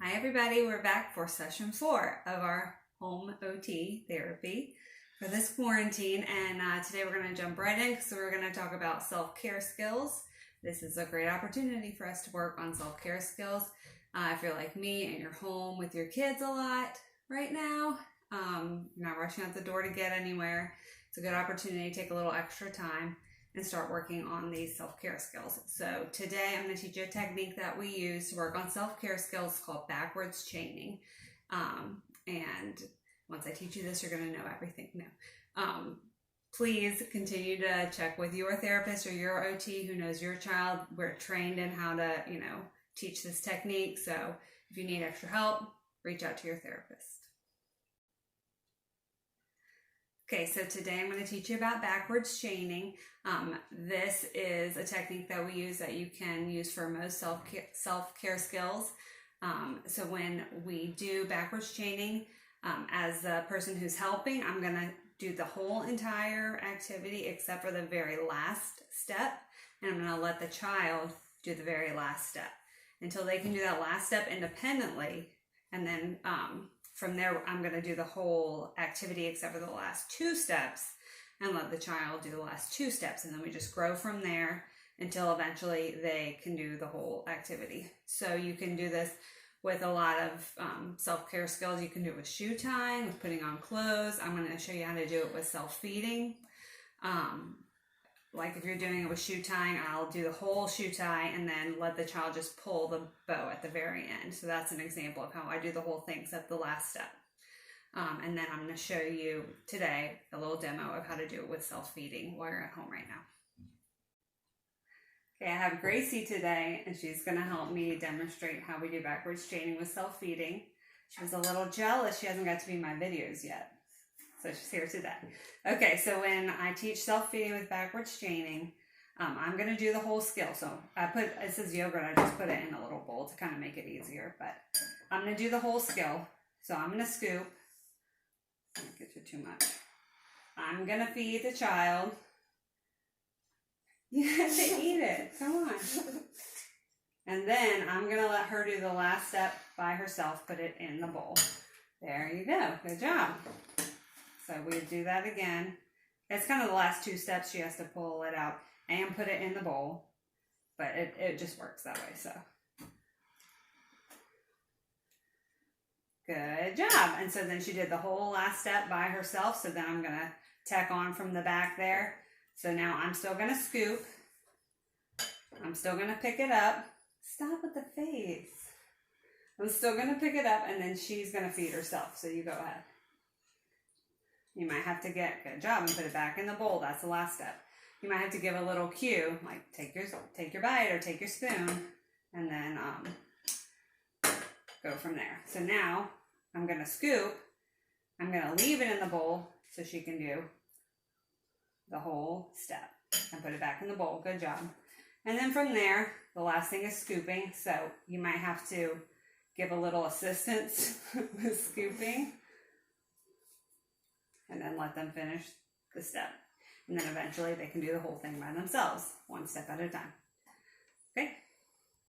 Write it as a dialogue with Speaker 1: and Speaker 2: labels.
Speaker 1: Hi everybody, we're back for session 4 of our home OT therapy for this quarantine, and today we're going to jump right in because we're going to talk about self-care skills. This is a great opportunity for us to work on self-care skills. If you're like me and you're home with your kids a lot right now, you're not rushing out the door to get anywhere, it's a good opportunity to take a little extra time and start working on these self-care skills. So today I'm going to teach you a technique that we use to work on self-care skills called backwards chaining. And once I teach you this, you're going to know everything now. Please continue to check with your therapist or your OT who knows your child. We're trained in how to, teach this technique. So if you need extra help, reach out to your therapist. Okay, so today I'm going to teach you about backwards chaining. This is a technique that we use that you can use for most self-care skills. So when we do backwards chaining, as the person who's helping, I'm going to do the whole entire activity except for the very last step, and I'm going to let the child do the very last step until they can do that last step independently, and then from there, I'm going to do the whole activity except for the last 2 steps and let the child do the last 2 steps. And then we just grow from there until eventually they can do the whole activity. So you can do this with a lot of self-care skills. You can do it with shoe tying, with putting on clothes. I'm going to show you how to do it with self-feeding. Like if you're doing it with shoe tying, I'll do the whole shoe tie and then let the child just pull the bow at the very end. So that's an example of how I do the whole thing except the last step. And then I'm going to show you today a little demo of how to do it with self-feeding while you're at home right now. Okay, I have Gracie today, and she's going to help me demonstrate how we do backwards chaining with self-feeding. She was a little jealous she hasn't got to be in my videos yet. So she's here today. Okay, so when I teach self-feeding with backwards chaining, I'm going to do the whole skill. So it says yogurt, I just put it in a little bowl to kind of make it easier. But I'm going to do the whole skill. So I'm going to scoop. Don't get you too much. I'm going to feed the child. You have to eat it. Come on. And then I'm going to let her do the last step by herself, put it in the bowl. There you go. Good job. So we do that again. It's kind of the last 2 steps. She has to pull it out and put it in the bowl. But it just works that way. So good job. And so then she did the whole last step by herself. So then I'm going to tack on from the back there. So now I'm still going to scoop. I'm still going to pick it up. Stop with the face. I'm still going to pick it up, and then she's going to feed herself. So you go ahead. You might have to good job, and put it back in the bowl. That's the last step. You might have to give a little cue, like take your bite or take your spoon, and then go from there. So now I'm going to scoop. I'm going to leave it in the bowl so she can do the whole step and put it back in the bowl. Good job. And then from there, the last thing is scooping. So you might have to give a little assistance with scooping. And then let them finish the step. And then eventually they can do the whole thing by themselves, 1 step at a time. Okay?